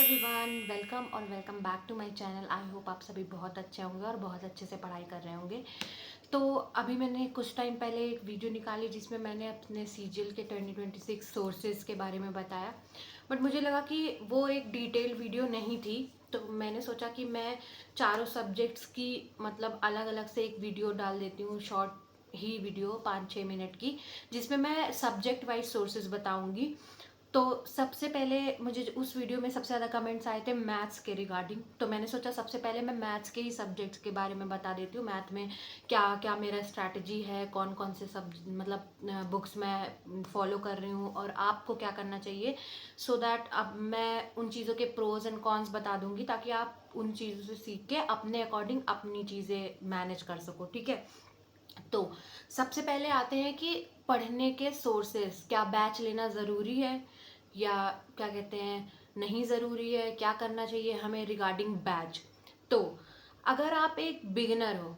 Everyone, welcome और welcome back to my channel. I hope आप सभी बहुत अच्छे होंगे और बहुत अच्छे से पढ़ाई कर रहे होंगे। तो अभी मैंने कुछ टाइम पहले एक वीडियो निकाली जिसमें मैंने अपने सीजीएल के 2026 सोर्सेज के बारे में बताया, बट मुझे लगा कि वो एक डिटेल वीडियो नहीं थी। तो मैंने सोचा कि मैं चारों सब्जेक्ट्स की मतलब अलग अलग से एक वीडियो डाल देती हूँ, शॉर्ट ही वीडियो 5-6 मिनट की, जिसमें मैं सब्जेक्ट वाइज सोर्सेज बताऊंगी। तो सबसे पहले मुझे उस वीडियो में सबसे ज़्यादा कमेंट्स आए थे मैथ्स के रिगार्डिंग, तो मैंने सोचा सबसे पहले मैं मैथ्स के ही सब्जेक्ट्स के बारे में बता देती हूँ। मैथ में क्या क्या मेरा स्ट्रैटेजी है, कौन कौन से सब मतलब बुक्स मैं फॉलो कर रही हूँ और आपको क्या करना चाहिए, सो दैट अब मैं उन चीज़ों के प्रोज एंड कॉन्स बता दूंगी ताकि आप उन चीज़ों से सीख के अपने अकॉर्डिंग अपनी चीज़ें मैनेज कर सको। ठीक है, तो सबसे पहले आते हैं कि पढ़ने के सोर्सेस, क्या बैच लेना ज़रूरी है या क्या कहते हैं नहीं ज़रूरी है, क्या करना चाहिए हमें रिगार्डिंग बैच। तो अगर आप एक बिगिनर हो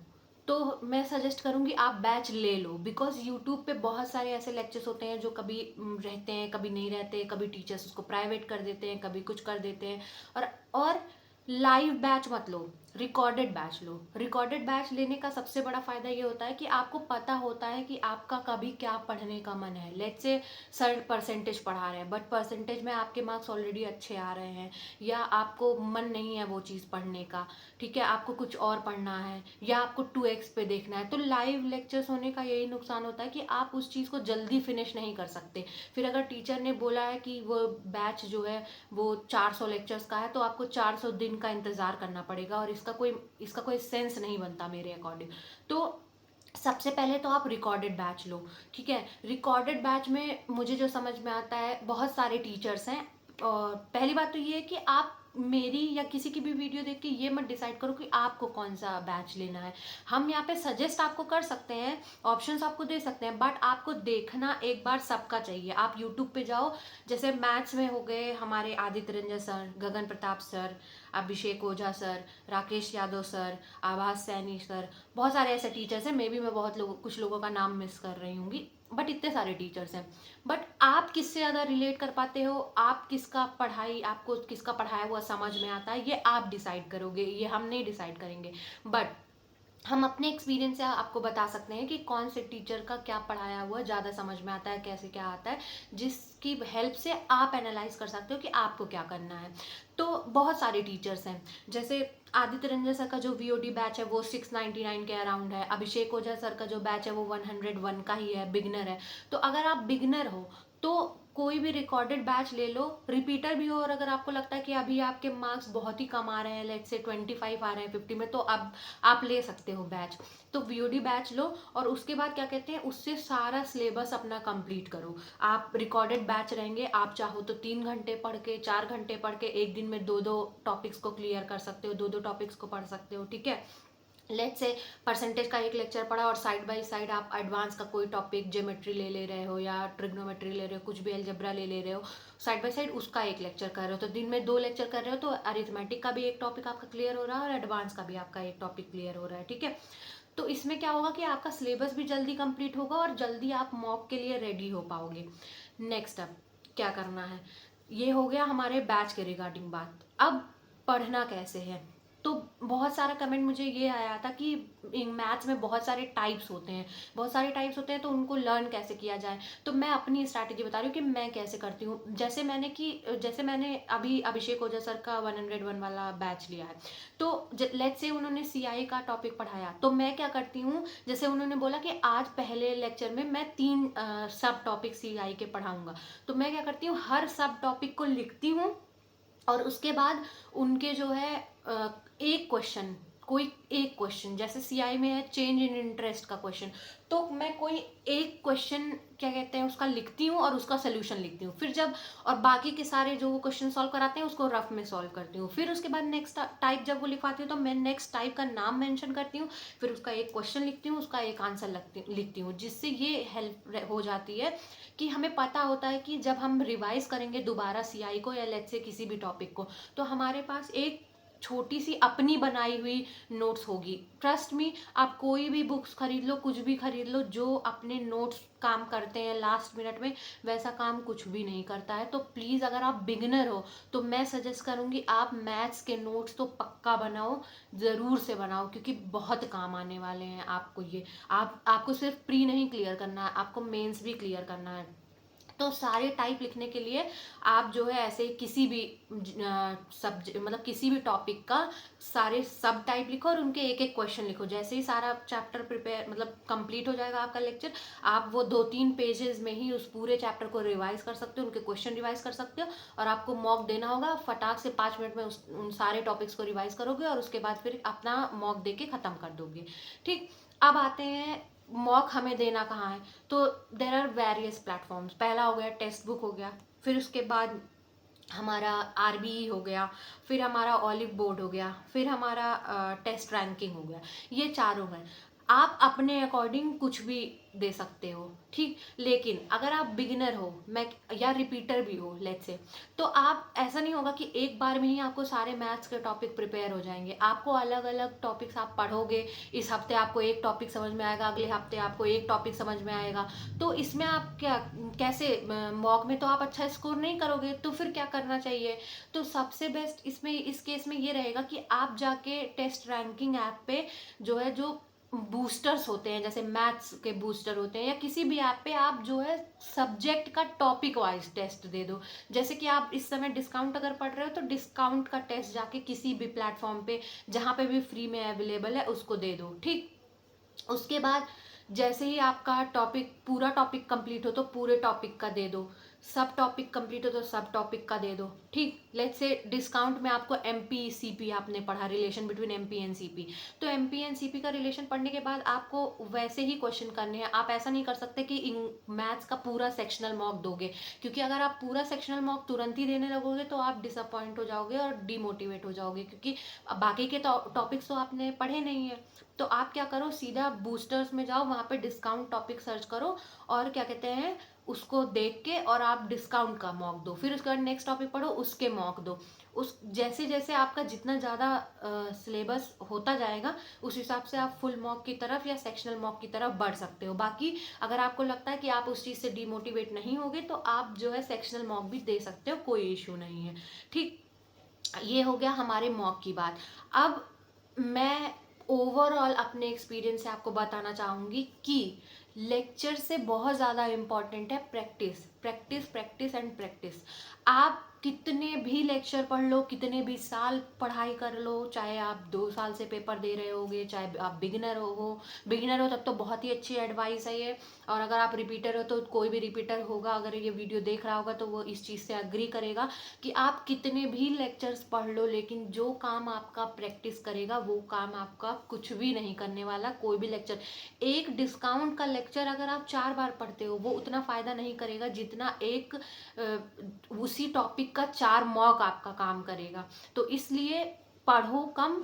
तो मैं सजेस्ट करूँगी आप बैच ले लो, बिकॉज यूट्यूब पे बहुत सारे ऐसे लेक्चर्स होते हैं जो कभी रहते हैं कभी नहीं रहते, कभी टीचर्स उसको प्राइवेट कर देते हैं, कभी कुछ कर देते हैं। और लाइव बैच मत लो, रिकॉर्डेड बैच लो। रिकॉर्डेड बैच लेने का सबसे बड़ा फायदा ये होता है कि आपको पता होता है कि आपका कभी क्या पढ़ने का मन है। लेट्स से सर परसेंटेज पढ़ा रहे हैं बट परसेंटेज में आपके मार्क्स ऑलरेडी अच्छे आ रहे हैं, या आपको मन नहीं है वो चीज़ पढ़ने का, ठीक है, आपको कुछ और पढ़ना है या आपको 2x पे देखना है। तो लाइव लेक्चर्स होने का यही नुकसान होता है कि आप उस चीज़ को जल्दी फिनिश नहीं कर सकते। फिर अगर टीचर ने बोला है कि वो बैच जो है वो 400 लेक्चर्स का है तो आपको 400 दिन का इंतज़ार करना पड़ेगा और इसका कोई सेंस नहीं बनता मेरे अकॉर्डिंग। तो सबसे पहले तो आप रिकॉर्डेड बैच लो। ठीक है, रिकॉर्डेड बैच में मुझे जो समझ में आता है, बहुत सारे टीचर्स हैं। और पहली बात तो ये है कि आप मेरी या किसी की भी वीडियो देख के ये मत डिसाइड करो कि आपको कौन सा बैच लेना है। हम यहाँ पे सजेस्ट आपको कर सकते हैं, ऑप्शंस आपको दे सकते हैं, बट आपको देखना एक बार सबका चाहिए। आप यूट्यूब पे जाओ, जैसे मैथ्स में हो गए हमारे आदित्य रंजन सर, गगन प्रताप सर, अभिषेक ओझा सर, राकेश यादव सर, आभास सैनी सर, बहुत सारे ऐसे टीचर्स हैं। मे बी मैं कुछ लोगों का नाम मिस कर रही हूँगी, बट इतने सारे टीचर्स हैं। बट आप किससे ज़्यादा रिलेट कर पाते हो, आप आपको किसका पढ़ाया हुआ समझ में आता है, ये आप डिसाइड करोगे, ये हम नहीं डिसाइड करेंगे। बट हम अपने एक्सपीरियंस से आपको बता सकते हैं कि कौन से टीचर का क्या पढ़ाया हुआ ज़्यादा समझ में आता है, कैसे क्या आता है, जिसकी हेल्प से आप एनालाइज कर सकते हो कि आपको क्या करना है। तो बहुत सारे टीचर्स हैं, जैसे आदित्य रंजन सर का जो वीओडी बैच है वो 699 के अराउंड है। अभिषेक ओझा सर का जो बैच है वो 101 का ही है, बिगनर है। तो अगर आप बिगनर हो तो कोई भी रिकॉर्डेड बैच ले लो, रिपीटर भी हो, और अगर आपको लगता है कि अभी आपके मार्क्स बहुत ही कम आ रहे हैं, लेट्स से 25 आ रहे हैं 50 में, तो अब आप ले सकते हो बैच। तो वीओडी बैच लो और उसके बाद क्या कहते हैं, उससे सारा सिलेबस अपना कंप्लीट करो। आप रिकॉर्डेड बैच रहेंगे, आप चाहो तो 3 घंटे पढ़ के 4 घंटे पढ़ के एक दिन में दो दो टॉपिक्स को क्लियर कर सकते हो, दो दो टॉपिक्स को पढ़ सकते हो। ठीक है, लेट्स से परसेंटेज का एक लेक्चर पढ़ा और साइड बाय साइड आप एडवांस का कोई टॉपिक, ज्योमेट्री ले रहे हो या ट्रिग्नोमेट्री ले रहे हो, कुछ भी अलजेब्रा ले रहे हो, साइड बाय साइड उसका एक लेक्चर कर रहे हो। तो दिन में 2 लेक्चर कर रहे हो तो अरिथमेटिक का भी एक टॉपिक आपका क्लियर हो रहा है और एडवांस का भी आपका एक टॉपिक क्लियर हो रहा है। ठीक है, तो इसमें क्या होगा कि आपका सिलेबस भी जल्दी कंप्लीट होगा और जल्दी आप मॉक के लिए रेडी हो पाओगे। नेक्स्ट अब क्या करना है, ये हो गया हमारे बैच के रिगार्डिंग बात। अब पढ़ना कैसे है, तो बहुत सारा कमेंट मुझे ये आया था कि मैथ्स में बहुत सारे टाइप्स होते हैं, तो उनको लर्न कैसे किया जाए। तो मैं अपनी स्ट्रैटेजी बता रही हूँ कि मैं कैसे करती हूँ। जैसे मैंने अभी अभिषेक ओझा सर का 101 वाला बैच लिया है, तो लेट्स से उन्होंने सीआई का टॉपिक पढ़ाया, तो मैं क्या करती हूँ, जैसे उन्होंने बोला कि आज पहले लेक्चर में मैं 3 सब टॉपिक सीआई के पढ़ाऊंगा, तो मैं क्या करती हूँ, हर सब टॉपिक को लिखती हूँ और उसके बाद उनके जो है एक क्वेश्चन, कोई एक क्वेश्चन, जैसे सीआई में है चेंज इन इंटरेस्ट का क्वेश्चन, तो मैं कोई एक क्वेश्चन क्या कहते हैं उसका लिखती हूँ और उसका सोल्यूशन लिखती हूँ। फिर जब और बाकी के सारे जो वो क्वेश्चन सॉल्व कराते हैं उसको रफ में सॉल्व करती हूँ। फिर उसके बाद नेक्स्ट टाइप जब वो लिखवाती हूँ तो मैं नेक्स्ट टाइप का नाम मेंशन करती हूँ, फिर उसका एक क्वेश्चन लिखती हूँ, उसका एक आंसर लिखती हूँ, जिससे ये हेल्प हो जाती है कि हमें पता होता है कि जब हम रिवाइज करेंगे दोबारा सीआई को या लेट्स से किसी भी टॉपिक को, तो हमारे पास एक छोटी सी अपनी बनाई हुई नोट्स होगी। ट्रस्ट मी, आप कोई भी बुक्स खरीद लो, कुछ भी खरीद लो, जो अपने नोट्स काम करते हैं लास्ट मिनट में, वैसा काम कुछ भी नहीं करता है। तो प्लीज़ अगर आप बिगिनर हो तो मैं सजेस्ट करूँगी आप मैथ्स के नोट्स तो पक्का बनाओ, ज़रूर से बनाओ, क्योंकि बहुत काम आने वाले हैं आपको ये। आपको सिर्फ प्री नहीं क्लियर करना है, आपको मेंस भी क्लियर करना है। तो सारे टाइप लिखने के लिए आप जो है ऐसे किसी भी सब्जेक्ट मतलब किसी भी टॉपिक का सारे सब टाइप लिखो और उनके एक एक क्वेश्चन लिखो। जैसे ही सारा चैप्टर प्रिपेयर मतलब कंप्लीट हो जाएगा आपका लेक्चर, आप वो 2-3 पेजेस में ही उस पूरे चैप्टर को रिवाइज कर सकते हो, उनके क्वेश्चन रिवाइज कर सकते हो। और आपको मॉक देना होगा, फटाक से 5 मिनट में उन सारे टॉपिक्स को रिवाइज करोगे और उसके बाद फिर अपना मॉक दे के ख़त्म कर दोगे। ठीक, अब आते हैं मॉक हमें देना कहाँ है। तो देर आर वेरियस प्लेटफॉर्म्स। पहला हो गया टेक्स्ट बुक हो गया, फिर उसके बाद हमारा आरबीई हो गया, फिर हमारा ऑलिव बोर्ड हो गया, फिर हमारा टेस्ट रैंकिंग हो गया। ये चारों हैं। आप अपने अकॉर्डिंग कुछ भी दे सकते हो, ठीक। लेकिन अगर आप बिगिनर हो, मैं या रिपीटर भी हो लेट्स से, तो आप ऐसा नहीं होगा कि एक बार में ही आपको सारे मैथ्स के टॉपिक प्रिपेयर हो जाएंगे। आपको अलग अलग टॉपिक्स आप पढ़ोगे। इस हफ्ते आपको एक टॉपिक समझ में आएगा, अगले हफ्ते आपको एक टॉपिक समझ में आएगा। तो इसमें आप क्या कैसे मॉक में तो आप अच्छा स्कोर नहीं करोगे, तो फिर क्या करना चाहिए। तो सबसे बेस्ट इसमें इस केस में ये रहेगा कि आप जाके टेस्ट रैंकिंग ऐप पे जो है जो बूस्टर्स होते हैं, जैसे मैथ्स के बूस्टर होते हैं, या किसी भी ऐप पे आप जो है सब्जेक्ट का टॉपिक वाइज टेस्ट दे दो। जैसे कि आप इस समय डिस्काउंट अगर पढ़ रहे हो तो डिस्काउंट का टेस्ट जाके किसी भी प्लेटफॉर्म पे जहाँ पे भी फ्री में अवेलेबल है उसको दे दो, ठीक। उसके बाद जैसे ही आपका टॉपिक पूरा टॉपिक कंप्लीट हो तो पूरे टॉपिक का दे दो, सब टॉपिक कंप्लीट हो तो सब टॉपिक का दे दो, ठीक। लेट्स से डिस्काउंट में आपको एमपी सीपी आपने पढ़ा, relation between MP and CP. तो एमपी एंड सीपी का रिलेशन पढ़ने के बाद आपको वैसे ही क्वेश्चन करने हैं। आप ऐसा नहीं कर सकते कि मैथ्स का पूरा सेक्शनल मॉक दोगे, क्योंकि अगर आप पूरा सेक्शनल मॉक तुरंत ही देने लगोगे तो आप डिसअपॉइंट हो जाओगे और डिमोटिवेट हो जाओगे, क्योंकि बाकी के टॉपिक्स तो आपने पढ़े नहीं है। तो आप क्या करो, सीधा बूस्टर्स में जाओ, वहाँ पे डिस्काउंट टॉपिक सर्च करो और क्या कहते हैं उसको देख के और आप डिस्काउंट का मॉक दो। फिर उसके बाद नेक्स्ट टॉपिक पढ़ो, उसके मॉक दो। उस जैसे जैसे आपका जितना ज़्यादा सिलेबस होता जाएगा उस हिसाब से आप फुल मॉक की तरफ या सेक्शनल मॉक की तरफ बढ़ सकते हो। बाकी अगर आपको लगता है कि आप उस चीज़ से डिमोटिवेट नहीं होगे तो आप जो है सेक्शनल मॉक भी दे सकते हो, कोई इशू नहीं है, ठीक। ये हो गया हमारे मॉक की बात। अब मैं ओवरऑल अपने एक्सपीरियंस से आपको बताना चाहूँगी कि लेक्चर से बहुत ज़्यादा इम्पॉर्टेंट है practice, practice, practice and practice. आप कितने भी लेक्चर पढ़ लो, कितने भी साल पढ़ाई कर लो, चाहे आप 2 साल से पेपर दे रहे होगे, चाहे आप बिगिनर हो तब तो बहुत ही अच्छी एडवाइस है ये। और अगर आप रिपीटर हो तो कोई भी रिपीटर होगा अगर ये वीडियो देख रहा होगा तो वो इस चीज़ से अग्री करेगा कि आप कितने भी लेक्चर्स पढ़ लो, लेकिन जो काम आपका प्रैक्टिस करेगा वो काम आपका कुछ भी नहीं करने वाला। कोई भी लेक्चर, एक डिस्काउंट का लेक्चर अगर आप 4 बार पढ़ते हो वो उतना फ़ायदा नहीं करेगा जितना एक उसी टॉपिक का 4 मॉक आपका काम करेगा। तो इसलिए पढ़ो कम,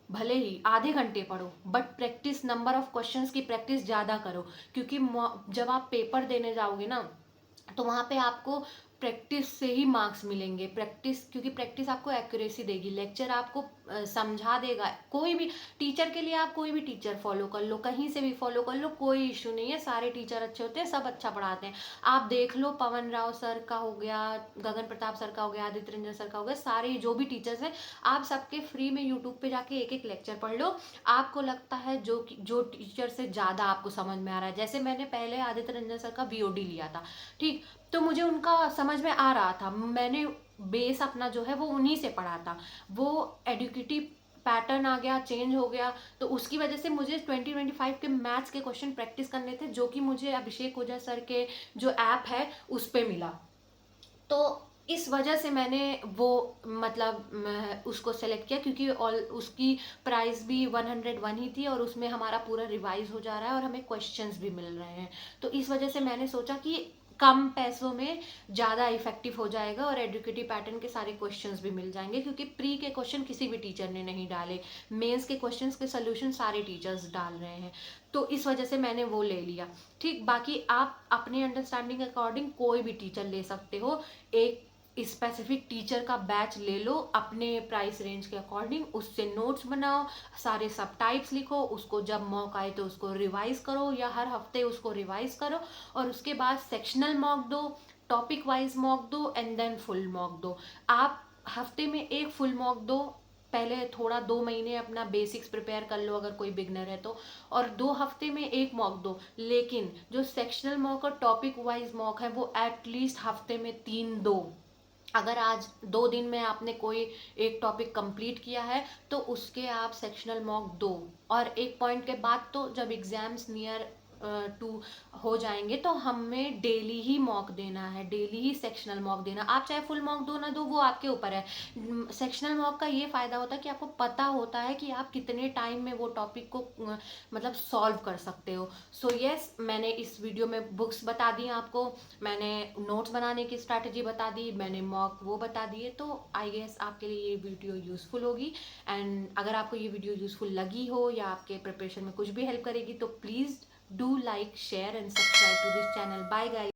भले ही आधे घंटे पढ़ो, but practice, number of questions की प्रैक्टिस ज़्यादा करो। क्योंकि जब आप पेपर देने जाओगे ना तो वहाँ पे आपको प्रैक्टिस से ही मार्क्स मिलेंगे। प्रैक्टिस, क्योंकि प्रैक्टिस आपको एक्यूरेसी देगी। लेक्चर आपको समझा देगा। कोई भी टीचर के लिए आप कोई भी टीचर फॉलो कर लो, कहीं से भी फॉलो कर लो, कोई इशू नहीं है। सारे टीचर अच्छे होते हैं, सब अच्छा पढ़ाते हैं। आप देख लो, पवन राव सर का हो गया, गगन प्रताप सर का हो गया, आदित्य रंजन सर का हो गया, सारे जो भी टीचर्स हैं आप सबके फ्री में यूट्यूब पे जाके एक एक लेक्चर पढ़ लो। आपको लगता है जो टीचर से ज़्यादा आपको समझ में आ रहा है, जैसे मैंने पहले आदित्य रंजन सर का वीओडी लिया था, ठीक। तो मुझे उनका समझ में आ रहा था, मैंने बेस अपना जो है वो उन्हीं से पढ़ा था। वो एडुकेटिव पैटर्न आ गया, चेंज हो गया, तो उसकी वजह से मुझे 2025 के मैथ्स के क्वेश्चन प्रैक्टिस करने थे, जो कि मुझे अभिषेक ओझा सर के जो ऐप है उस पर मिला। तो इस वजह से मैंने वो मतलब उसको सेलेक्ट किया, क्योंकि ऑल उसकी प्राइस भी 101 ही थी और उसमें हमारा पूरा रिवाइज हो जा रहा है और हमें क्वेश्चंस भी मिल रहे हैं। तो इस वजह से मैंने सोचा कि कम पैसों में ज़्यादा इफेक्टिव हो जाएगा और एडुकेटिव पैटर्न के सारे क्वेश्चंस भी मिल जाएंगे, क्योंकि प्री के क्वेश्चन किसी भी टीचर ने नहीं डाले, मेंस के क्वेश्चंस के सोल्यूशन सारे टीचर्स डाल रहे हैं। तो इस वजह से मैंने वो ले लिया, ठीक। बाकी आप अपने अंडरस्टैंडिंग के अकॉर्डिंग कोई भी टीचर ले सकते हो। एक स्पेसिफिक टीचर का बैच ले लो अपने प्राइस रेंज के अकॉर्डिंग, उससे नोट्स बनाओ, सारे सब टाइप्स लिखो, उसको जब मॉक आए तो उसको रिवाइज करो या हर हफ्ते उसको रिवाइज करो, और उसके बाद सेक्शनल मॉक दो, टॉपिक वाइज मॉक दो, एंड देन फुल मॉक दो। आप हफ्ते में एक फुल मॉक दो, पहले थोड़ा 2 महीने अपना बेसिक्स प्रिपेयर कर लो अगर कोई बिगनर है तो, और 2 हफ्ते में एक मॉक दो। लेकिन जो सेक्शनल मॉक और टॉपिक वाइज मॉक है वो एटलीस्ट हफ्ते में 3 दो। अगर आज 2 दिन में आपने कोई एक टॉपिक कंप्लीट किया है तो उसके आप सेक्शनल मॉक दो, और एक पॉइंट के बाद तो जब एग्जाम्स नियर टू हो जाएंगे तो हमें डेली ही मॉक देना है, डेली ही सेक्शनल मॉक देना। आप चाहे फुल मॉक दो ना दो वो आपके ऊपर है। सेक्शनल मॉक का ये फायदा होता है कि आपको पता होता है कि आप कितने टाइम में वो टॉपिक को मतलब सॉल्व कर सकते हो। सो यस, मैंने इस वीडियो में बुक्स बता दी आपको, मैंने नोट्स बनाने की स्ट्रैटेजी बता दी, मैंने मॉक वो बता दिए। तो आई गेस आपके लिए ये वीडियो यूजफुल होगी। एंड अगर आपको ये वीडियो यूजफुल लगी हो या आपके प्रिपरेशन में कुछ भी हेल्प करेगी तो please do like, share and subscribe to this channel. Bye guys.